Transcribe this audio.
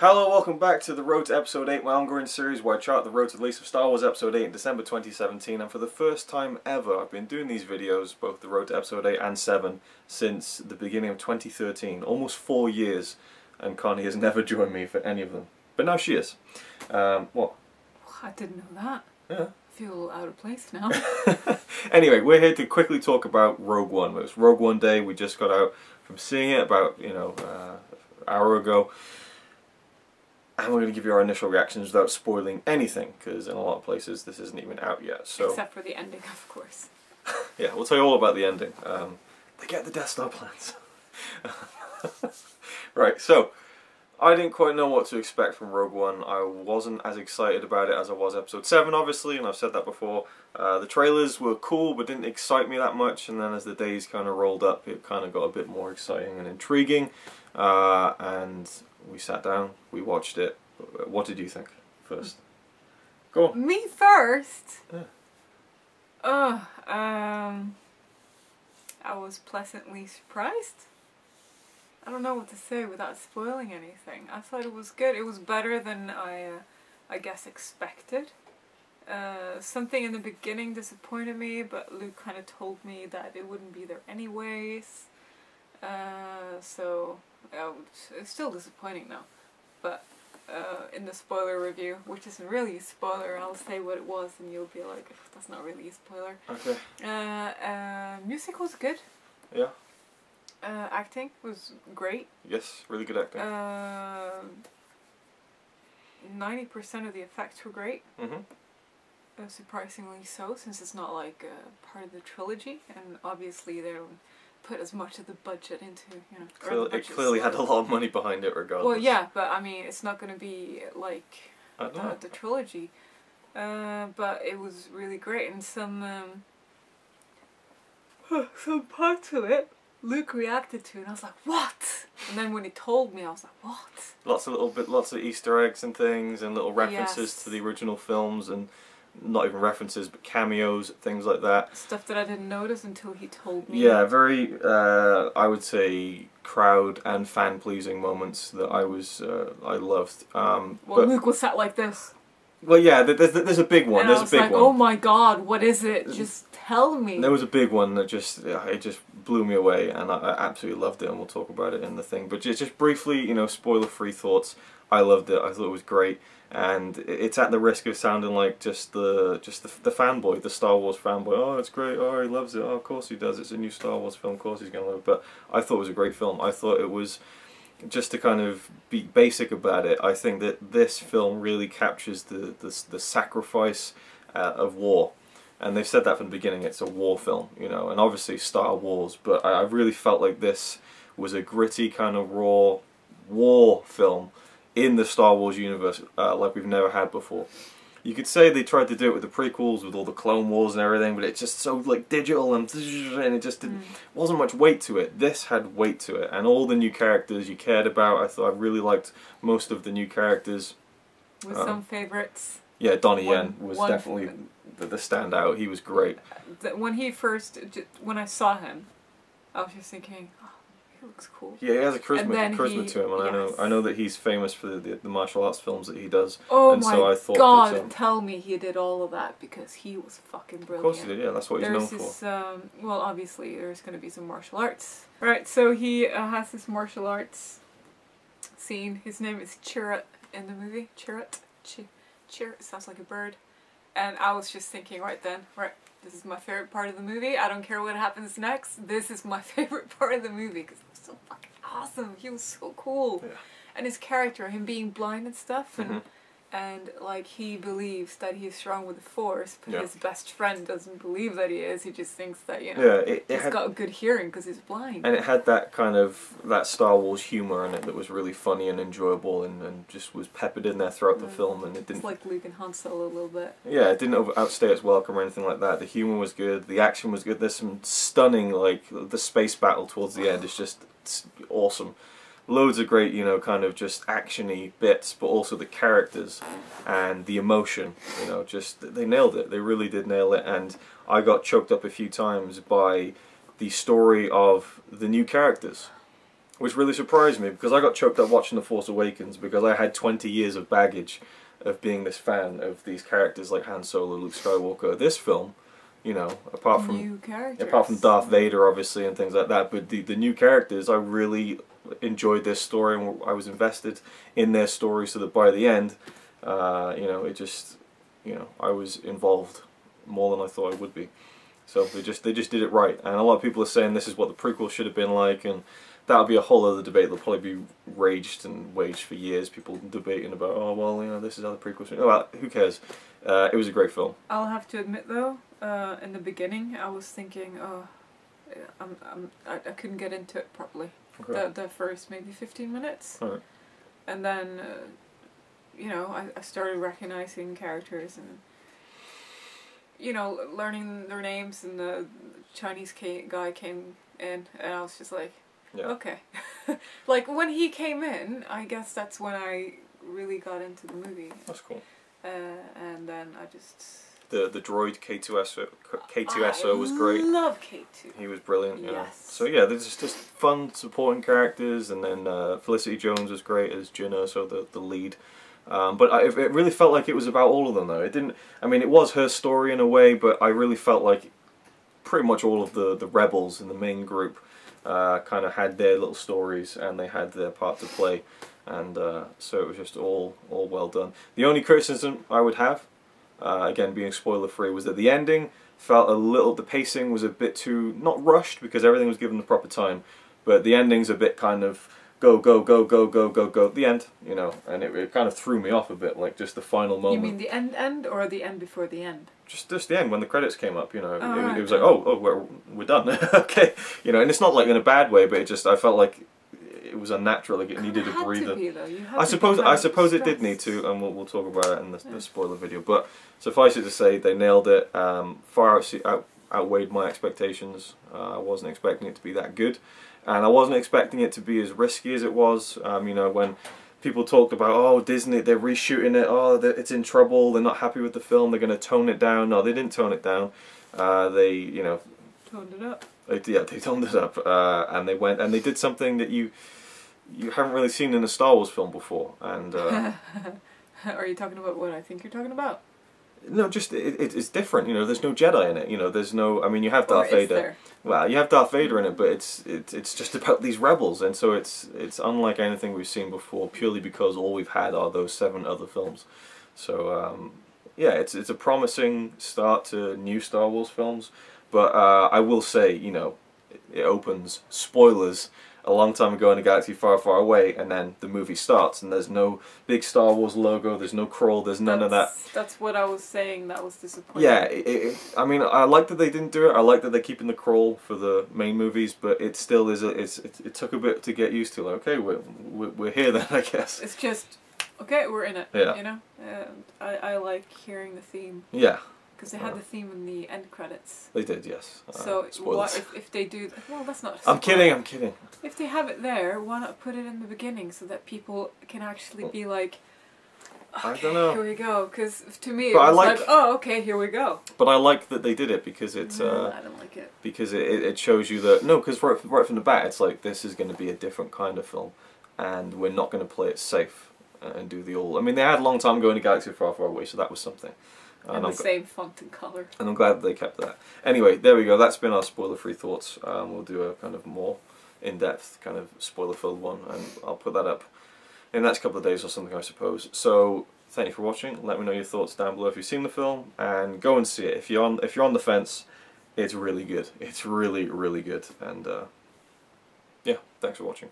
Hello, welcome back to the Road to Episode 8, my ongoing series where I chart the road to the release of Star Wars Episode 8 in December 2017, and for the first time ever I've been doing these videos, both the Road to Episode 8 and 7, since the beginning of 2013, almost 4 years, and Connie has never joined me for any of them. But now she is. What? I didn't know that. Yeah. I feel out of place now. Anyway, we're here to quickly talk about Rogue One. It was Rogue One Day, we just got out from seeing it about, an hour ago. And we're going to give you our initial reactions without spoiling anything, because in a lot of places this isn't even out yet. So except for the ending, of course. yeah, we'll tell you all about the ending. They get the Death Star plans. Right, so I didn't quite know what to expect from Rogue One. I wasn't as excited about it as I was Episode 7, obviously, and I've said that before. The trailers were cool, but didn't excite me that much, and then as the days kind of rolled up, it kind of got a bit more exciting and intriguing. And we sat down, we watched it. What did you think first? Go on. Me first? Yeah. I was pleasantly surprised. I don't know what to say without spoiling anything. I thought it was good. It was better than I guess expected. Something in the beginning disappointed me, but Luke kind of told me that it wouldn't be there anyways. So it's still disappointing though. But in the spoiler review, which isn't really a spoiler, I'll say what it was and you'll be like, that's not really a spoiler. Okay. Music was good. Yeah. Acting was great. Yes, really good acting. 90% of the effects were great. Mm-hmm. Surprisingly so, since it's not like part of the trilogy, and obviously they don't put as much of the budget into, It clearly had a lot of money behind it regardless. Well, yeah, but I mean, it's not going to be like the trilogy. But it was really great, and some parts of it Luke reacted to, and I was like, what? And then when he told me, I was like, what? Lots of Easter eggs and things, and little references to the original films, and not even references, but cameos, things like that. Stuff that I didn't notice until he told me. Yeah, very, I would say, crowd and fan-pleasing moments that I loved. Well, Luke was sat like this. Well, yeah, there's a big one. And there's I was a big like, one. oh my god, what is it? Just tell me. There was a big one that it just blew me away, and I absolutely loved it, and we'll talk about it in the thing. But just briefly, spoiler-free thoughts. I loved it. I thought it was great, and it's at the risk of sounding like just the fanboy, the Star Wars fanboy. Oh, it's great. Oh, he loves it. Oh, of course he does. It's a new Star Wars film. Of course he's going to love it. But I thought it was a great film. I thought it was, just to kind of be basic about it, I think that this film really captures the sacrifice of war. And they've said that from the beginning, it's a war film, and obviously Star Wars, but I really felt like this was a gritty kind of raw war film in the Star Wars universe like we've never had before. You could say they tried to do it with the prequels, with all the Clone Wars and everything, but it's just so like digital and it just wasn't much weight to it. This had weight to it, and all the new characters you cared about. I really liked most of the new characters. With some favourites. Yeah, Donnie Yen was definitely the standout. He was great. When I saw him, I was just thinking, oh, he looks cool. Yeah, he has a charisma to him, and yes. I know that he's famous for the martial arts films that he does. Oh and my so I thought god, that, tell me he did all of that, because he was fucking brilliant. Of course he did, yeah, that's what he's known for. Well, obviously there's going to be some martial arts. Right, so he has this martial arts scene. His name is Chirrut in the movie. Chirrut. Chirrut sounds like a bird. And I was just thinking right then, this is my favorite part of the movie. I don't care what happens next. This is my favorite part of the movie because it was so fucking awesome. He was so cool. Yeah. And his character, him being blind and stuff, and like he believes that he's strong with the Force, but his best friend doesn't believe that he is. He just thinks that, he's got a good hearing because he's blind. And it had that kind of, that Star Wars humour in it that was really funny and enjoyable, and just was peppered in there throughout the film, and it didn't... It's like Luke and Han Solo a little bit. Yeah, it didn't outstay its welcome or anything like that. The humour was good, the action was good. There's some stunning, like, the space battle towards the end is just awesome. Loads of great, kind of just action-y bits, but also the characters and the emotion, they nailed it. They really did nail it, and I got choked up a few times by the story of the new characters. which really surprised me because I got choked up watching The Force Awakens because I had 20 years of baggage of being this fan of these characters like Han Solo, Luke Skywalker. This film, you know, apart from Darth Vader obviously and things like that, but the new characters, I really enjoyed their story and I was invested in their story, so that by the end, you know, it just, you know, I was involved more than I thought I would be. So they just did it right, and a lot of people are saying this is what the prequel should have been like, and that'll be a whole other debate. They'll probably be waged for years. People debating about, oh well, you know, this is how the prequel should. Oh, well, who cares? It was a great film. I'll have to admit though, in the beginning, I was thinking, oh, I couldn't get into it properly. Okay. The first maybe 15 minutes, All right. and then, you know, I started recognizing characters and, you know, learning their names, and the Chinese guy came in, and I was just like, yeah. Okay. Like, when he came in, I guess that's when I really got into the movie. That's cool. And then I just... The droid K2SO was great. I love K2. He was brilliant, you know. Yes. So yeah, there's just fun supporting characters, and then Felicity Jones was great as Jyn, so the lead. But it really felt like it was about all of them, though. It didn't. I mean, it was her story in a way, but I really felt like pretty much all of the rebels in the main group kind of had their little stories and they had their part to play, and so it was just all well done. The only criticism I would have, again being spoiler free, was that the ending felt the pacing was a bit too, not rushed because everything was given the proper time, but the ending's a bit kind of go, go, go, go, go, go, go, the end, you know, and it kind of threw me off a bit, like just the final moment. You mean the end or the end before the end? Just the end, when the credits came up, you know, right. It was like, oh, we're done, okay, you know, and it's not like in a bad way, but I felt like it was unnatural, like it needed a breather. I suppose it did need to, and we'll talk about it in the spoiler video, but suffice it to say, they nailed it, far outweighed my expectations. I wasn't expecting it to be that good. And I wasn't expecting it to be as risky as it was. You know, when people talked about, oh, Disney, they're reshooting it, oh, it's in trouble, they're not happy with the film, they're going to tone it down. No, they didn't tone it down. They, you know... Toned it up. They toned it up. And they went, and they did something that you haven't really seen in a Star Wars film before. And Are you talking about what I think you're talking about? No, just it's different. You know, there's no Jedi in it. You know, there's no. I mean, you have Darth Vader. There? Well, you have Darth Vader in it, but it's just about these rebels, and so it's unlike anything we've seen before, purely because all we've had are those 7 other films. So yeah, it's a promising start to new Star Wars films. But I will say, you know, it opens, spoilers, a long time ago in a galaxy far, far away, and then the movie starts, and there's no big Star Wars logo, there's no crawl, there's none of that. That's what I was saying, that was disappointing. Yeah, I mean, I like that they didn't do it, I like that they're keeping the crawl for the main movies, but it still is, it took a bit to get used to, like, okay, we're here then, I guess. It's just, okay, we're in it, yeah. You know? I like hearing the theme. Yeah. Because they had the theme in the end credits. They did, yes. So what if they do... Well, that's not... I'm kidding. If they have it there, why not put it in the beginning so that people can actually be like, okay, I don't know. Here we go. Because to me it was like, oh, okay, here we go. But I like that they did it because it's... I don't like it. Because it shows you that... No, because right from the bat, it's like, this is going to be a different kind of film. And we're not going to play it safe and do the all... I mean, they had a long time going to Galaxy Far, Far Away, so that was something. And the same font and colour. And I'm glad that they kept that. Anyway, there we go. That's been our spoiler-free thoughts. We'll do a kind of more in-depth, kind of spoiler-filled one, and I'll put that up in the next couple of days or something, I suppose. So, thank you for watching. Let me know your thoughts down below if you've seen the film, and go and see it. If you're on the fence, it's really good. It's really, really good. And yeah, thanks for watching.